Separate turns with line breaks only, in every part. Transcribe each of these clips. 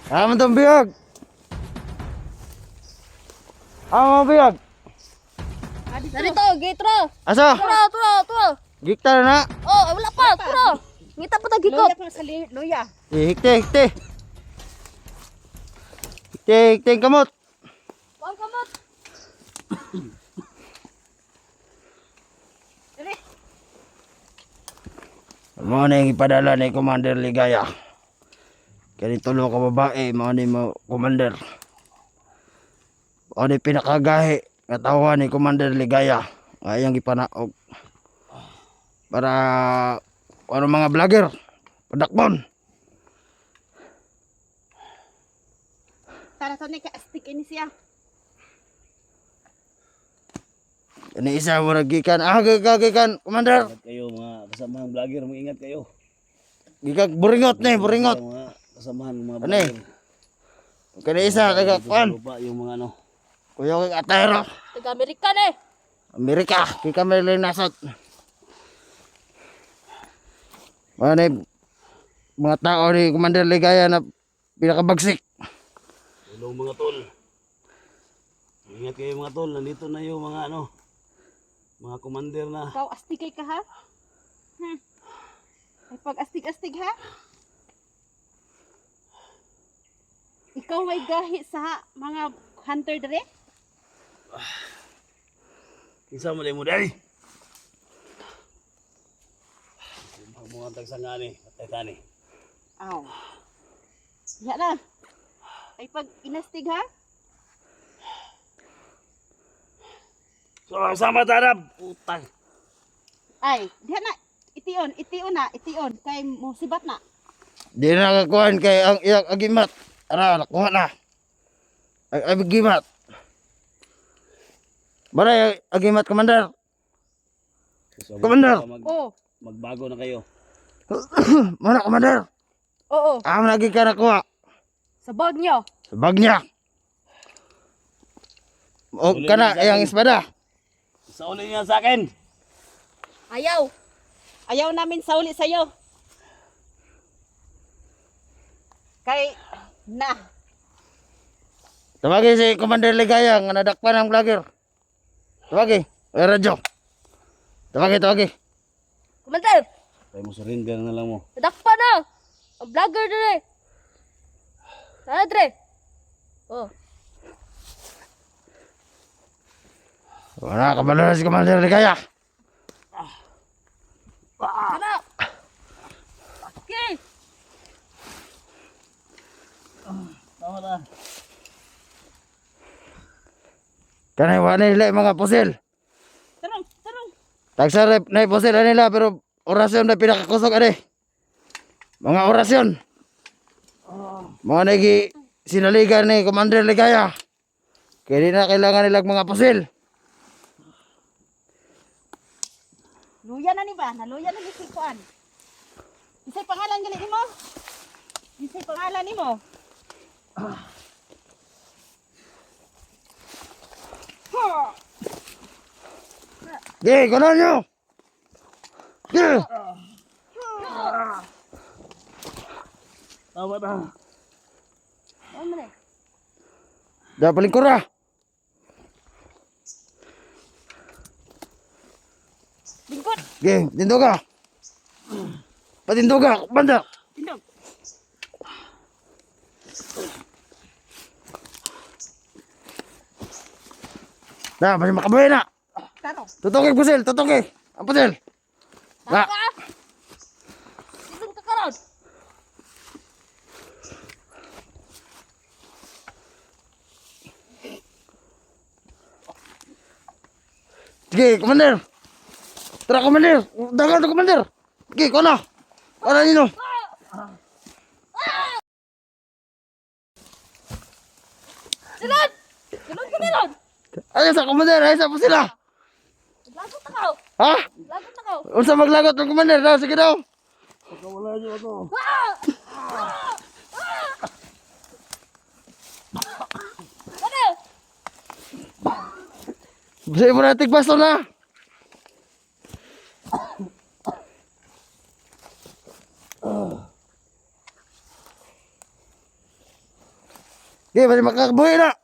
Aman tong biyag. Aman biyag.
Narito, gitro.
Asa?
Turo.
Gikta na.
Oh, wala pa, turo. Ngita pa tag hikot.
Luya pa sa luya.
Hikte. Hikte ang kamot.
Wag kamot.
Mga na yung ipadala ni Commander Ligaya. Kaya tulo ka babae, mga ni mo Commander. Mga ni pinakagahi, katawa ni Commander Ligaya. Ayang ipanaog. Para, ano mga vlogger, padakbon.
Para sa ni ka-stick ini siya.
Ini isa mo nagikan. Gagikan, Commander.
Ingat kayo mga kasamahan vlogger, mag-ingat kayo.
Gigag buringot ni, buringot.
Mga kasamahan mga
Ano eh?
vlogger.
Kaya isa, kagakwan.
Lupa yung mga ano.
Kuya kay Atero.
Taga Amerikan eh.
Amerika, kay kami nasot. Mga tao ni Commander Ligaya na pinakabagsik.
Tulong mga tol. Ingat kayo mga tol, nandito na yung mga ano. Mga commander na.
Ikaw astig ka ha? Ay pag astig ha? Ikaw may gahi sa mga hunter dire?
Isa mo mo dali. Mga tagsangani, patay tani.
Aw. Ya na. Ay pag inastig ha?
So, sama tarap. Utang.
Ay, diha na. Itiyon kay mo sibat na.
Di na nakakuhan kay ang iyang agimat. Ara, nakuha na. Ang agimat. Baray, agimat, Commander.
So,
Commander.
Oh.
Magbago na kayo.
Mana, Commander?
Oo.
Lagi ka nakuha.
Sa bag nyo.
Sa bag niya. O kana, iyang espada.
Sa uli niya sa akin.
Ayaw. Ayaw namin sauli sa'yo. Kay na.
Tawagin si Commander Ligaya nga nadakpan ang vlogger. Tawagin. Ay, radyo. Tawagin.
Commander,
Tayo mo surrender na lang mo.
nadakpa na. Ang vlogger dire. Sana dire. Oh,
Wala, kabalo na si Commander Ligaya.
sana. Okay.
Tama na.
Kanay wala nila yung mga pusil.
Tarong.
Tagsarap na yung pusil nila pero orasyon na pinakakusok ade. Mga orasyon. Mga nagi sinaligan ni Commander Ligaya. Kaya di na kailangan nilang mga pusil.
Luya na ni ba? Naluya na ni si Kuan. Isay pangalan gali nimo? Isay pangalan nimo?
Ge, kuno nyo. Ge.
Tama na.
Oh, mali.
Da paling kurah.
Lingkod.
Ge, tindoga. Patindoga, banda.
Tindog.
Da, masih makabuhay na.
Tarong.
Tutuki pusil, tutuki. Ang pusil. Da.
Isang kakaroon.
Sige, Commander. Tara, Commander. Dagan to, Commander. Sige, kono. Kono nino.
Silad! Silad ka nilon!
Ayos sa Commander, ayos sa pusila.
Lagot na kao!
Ha?
Lagot na kao!
Unsa maglagot ng Commander? Daw, sige daw.
Wala niyo ako.
Ano?
Bisa mo na tigbasto na. Okay, bali makakabuhi na.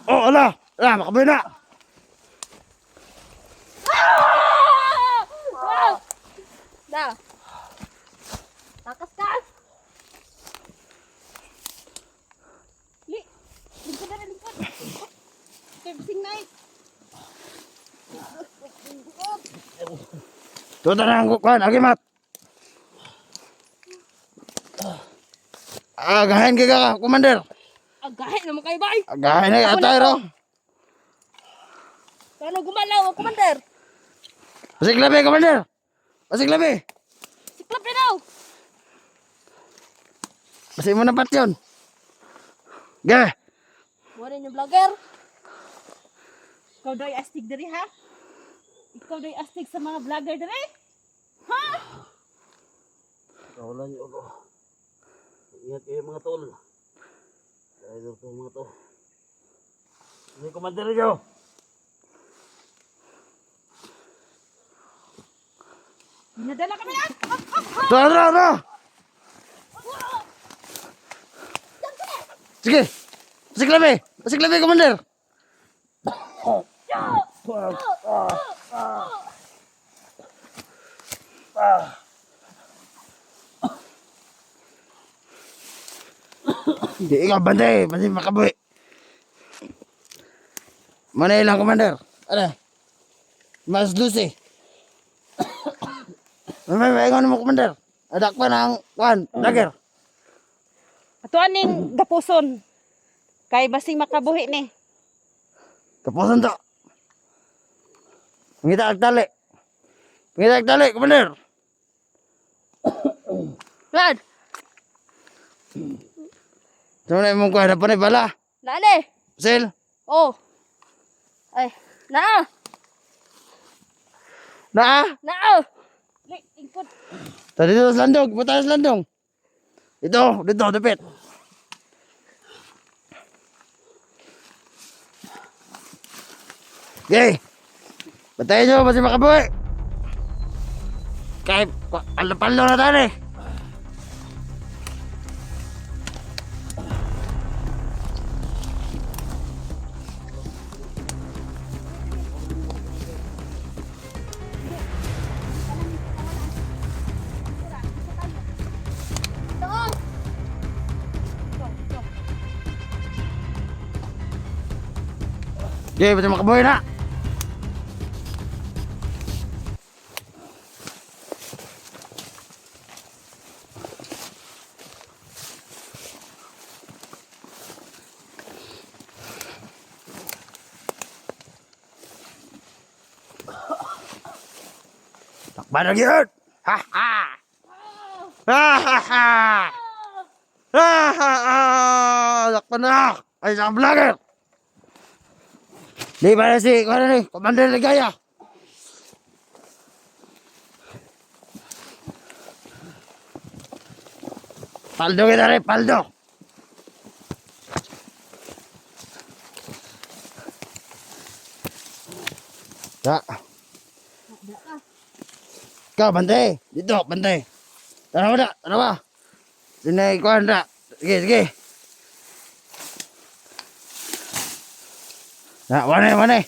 Oh, ala. Ala, makabuhi na.
Na. Takas ka.
Li. Lingkod na lingkod. Okay, bising na eh.
Tuta na ang kuhan, agimat. Agahin ka, Commander.
Agahin naman kayo, bay.
Agahin na, atay ro.
Kano gumalaw, oh, Commander?
Pasig labi, Commander. Pasig labi.
Siklap na daw.
Pasig mo na pat yun. Ge.
Buwanin yung vlogger.
Ikaw daw ay astig diri ha? Ikaw daw ay astig sa mga vlogger diri? Ha?
Kawalan niyo ako. Ingat kayo mga tol. Dahil ito mga to. Hindi Commander niyo.
Dinadala kami yan!
Tara. Sige. Pasig labi. Pasig labi, Commander. Di ikaw bantay, masih makabuhi. Mana ilang, Commander? Ada. Mas Lucy. May mo, Commander. Ada pa ng kuan, dagger.
Ato aning gapuson. Kay basing makabuhi ni.
Kapusan to. Pangita agtali. Pangita agtali, Commander.
Lad.
Tama na mong kuhan, pa na bala.
Nane.
Sil.
Oh. Ay. Na.
Na.
Na.
Li, lingkod.
Tadi dito sa landong, puta sa landong. Dito, dapit. Okay. Batayin nyo, masih makabuhi. Kahit, palo na tayo eh.
Doon.
Okay, masih makabuhi na. Takban lagi yun! Ha ha! Ha ha ha! Ha ha ha! Takban na! Ay, isang vlogger! Di ba na si, kung ano ni, Commander Ligaya? Paldo kita rin, paldo! Ya. Ikaw, bantay. Dito, bantay. Tara ba? Tara ba? Sini, kuhan na. Sige. Ya, mana?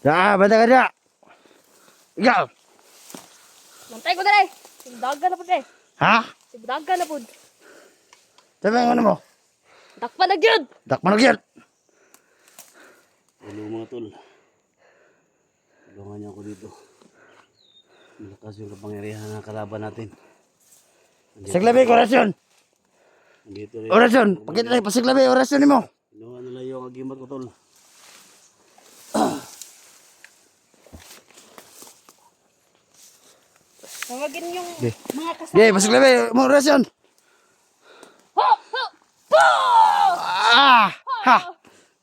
Ya, bantay ka dyan. Ikaw.
Mantay ko dali. Sigdagan na po dali.
Ha?
Sigdagan na po.
Sabi ang ano mo?
Dakpan na gyud.
Dakman na yan.
Hello mga tol. Tulungan niyo ako dito. Malakas yung kapangyarihan ng kalaban natin.
Siglabi, orasyon.
Nandito rin.
Orasyon. Pakita tayo, pasiglabi, orasyon ni mo.
Tulungan nila yung agimat ko tol.
Tawagin yung
Di.
mga kasama.
Okay, pasiglabi, mo orasyon.
Ho! Ho! Po!
Ah! Ha!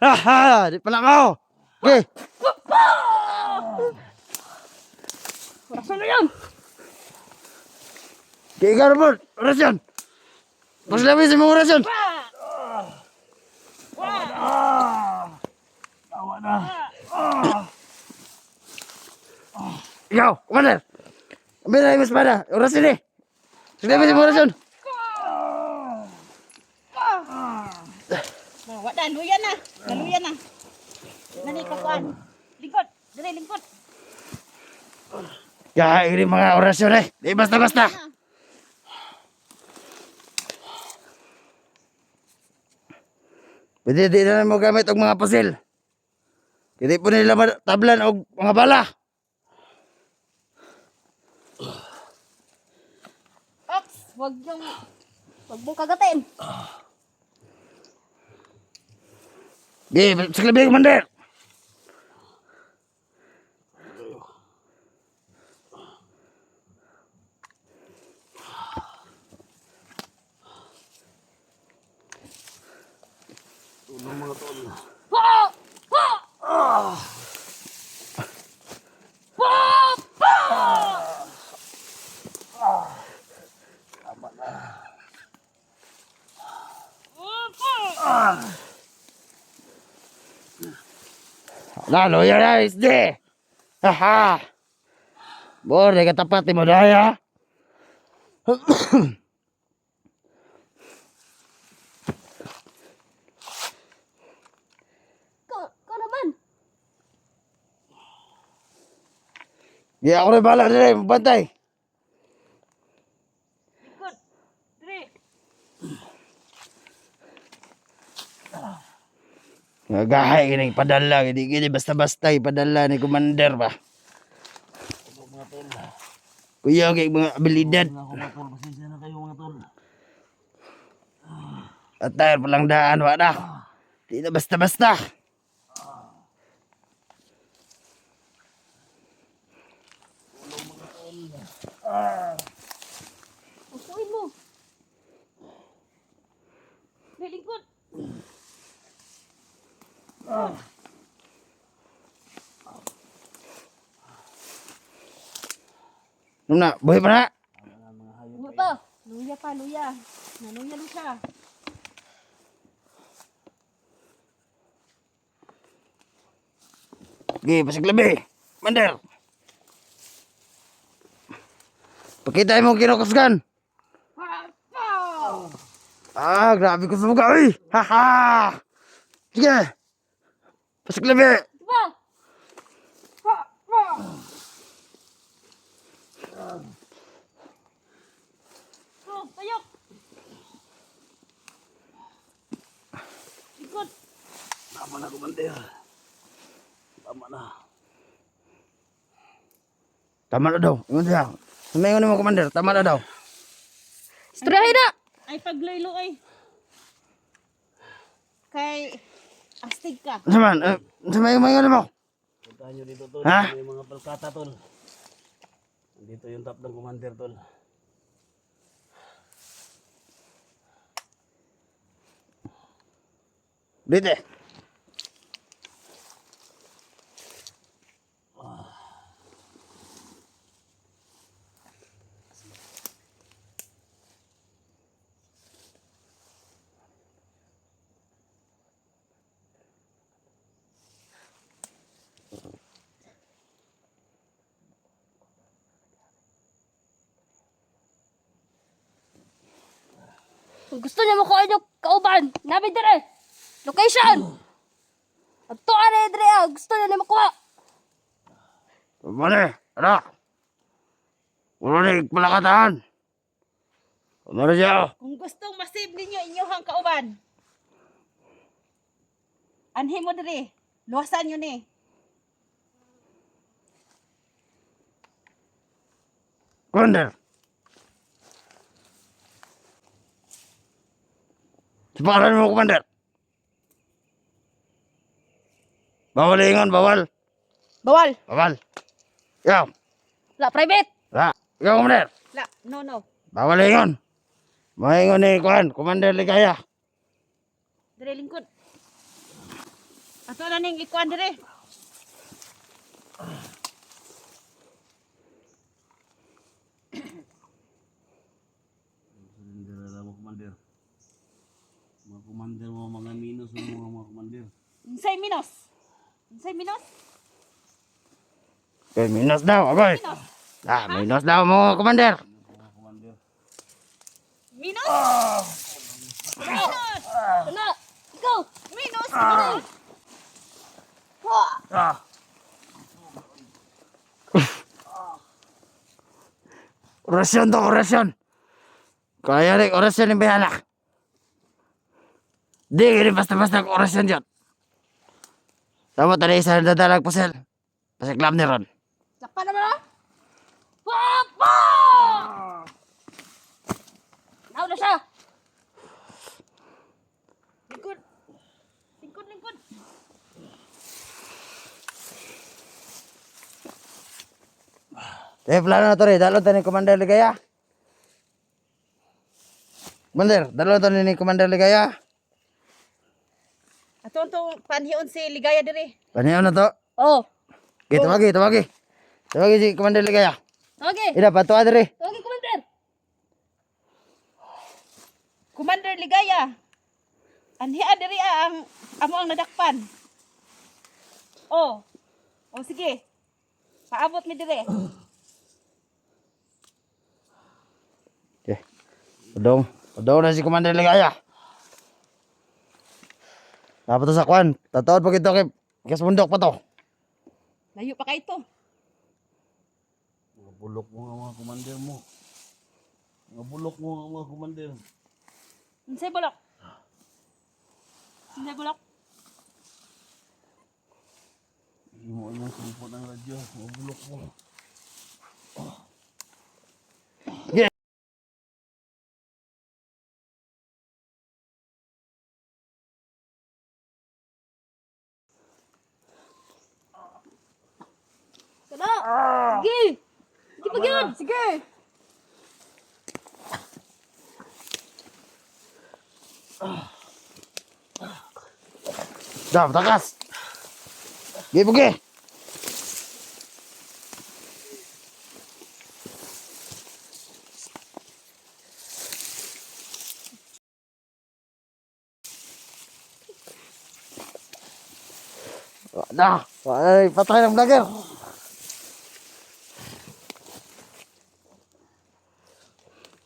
Ha! Ha! Di pala mo. Okay.
Orasan na yan.
Okay, ikaw na po. Orasyon. Pasiglabi sa mga orasyon. Ikaw, Commander. Ambil na yung espada. Orasyon eh. Pasiglabi sa mga orasyon.
luya na. Naluya na. Nani kakuan. Lingkod, dire lingkod.
Kaya ini mga orasyon eh. Di basta-basta. Pwede di na mo gamit og mga pusil. Pwede po nila tablan og mga bala.
Ox, wag mong kagatin.
Di, saklabi Commander.
Tulong mga tol.
Lalo yan na, isdi. Haha. Bore, katapat mo daya.
Kau naman.
Di ako rin bala rin, bantay.
Lingkod. Dire.
Nagahay gini padala, gini basta-basta ipadala ni Commander ba.
Mga tol.
Kuya kay mga abilidad.
Mga tol, pasensya na kayo mga tol.
At tayo palang daan, wala. Di na basta-basta.
Usuin mo.
Dire lingkod.
Nung na, buhay pa na.
Ano to?
Luya pa, luya. Naluya na siya.
Sige, pasiglabi. Commander. Pakita mo kinukusgan. Ah, grabe ko sa mukha, uy. Haha. Sige. Pasiglabi.
Diba?
Oh, tayok. Lingkod.
Tama na, Commander. Tama na.
Tama na daw. Ingon siya. Sumayon mo, Commander. Tama na daw.
Istrahin na.
Ay pagloylo ay. Kay astig ka.
Saman, sumayon mo.
Puntahan nyo dito tol.
Ha?
May mga palkata tol. Dito yung top ng Commander tol.
Dito.
Kung gusto niya mo kuha niyo kauban, nabi dire. Location. At to are dire, gusto niya makuha.
Mali. Ano? Wala na palakataan. Ano na siya?
Kung gustong masave ninyo inyong kauban. Anhin mo diri. Luwasan nyo ni.
Commander. Siparan mo, Commander. Bawal ingon, bawal.
Bawal.
Bawal. Ikaw.
La private.
La. Ikaw, Commander.
La, no.
Bawal ingon. Maingon ni Kuan, Commander Ligaya.
Dire lingkod. Ato na ning ikuan dire.
Surrender na lang mo Commander. Mga Commander mo, mga minus mo mga Commander.
Unsay minos? Unsay minos?
Okay, minus daw, agoy.
Minos.
Ah, minus daw mo, Commander.
Mga Commander.
Minos? Minos!
Ano? Ikaw.
Minos!
Orasyon to, orasyon. Kaya rin, orasyon yung bahala. Di, gini basta-basta orasyon dyan. Tama, tali isa na dadalag pusel. Pasiklam ni Ron.
Sakpa naman ah! Papa! Nauna siya!
Lingkod. Lingkod, lingkod.
Plano na to rin, dalo to ni Commander Ligaya. Commander, dalo to ni Commander Ligaya.
Ato to panhion si Ligaya diri.
Paniyaw na to.
Oh!
Okay, tawagi, tawagi. Tawagi si Commander Ligaya.
Okay!
Ida, pato adre.
Okay, Commander!
Commander Ligaya. Anhi diri ang amo ang nadakpan. Oh. Oh sige. Paabot mi diri.
Okay. Udong na si Commander Ligaya. Dapat to sa kwan. Tatood pa kito kay Kas bundok pa to.
Layo pa kay ito.
Mga bulok mo nga mga commander mo. Mga bulok mo nga mga commander.
Unsay bulok? Unsay bulok?
Hindi mo inyong sumpot ng radyo. Mga bulok mo.
Kana! Sige! Sige pa yun! Sige!
Dah, takas. Gi pergi. Dah, patay ng vlogger.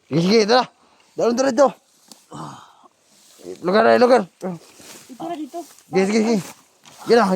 Sige, ito na. Dalon to rito. Lugar.
Ito na dito.
Sige. Gila.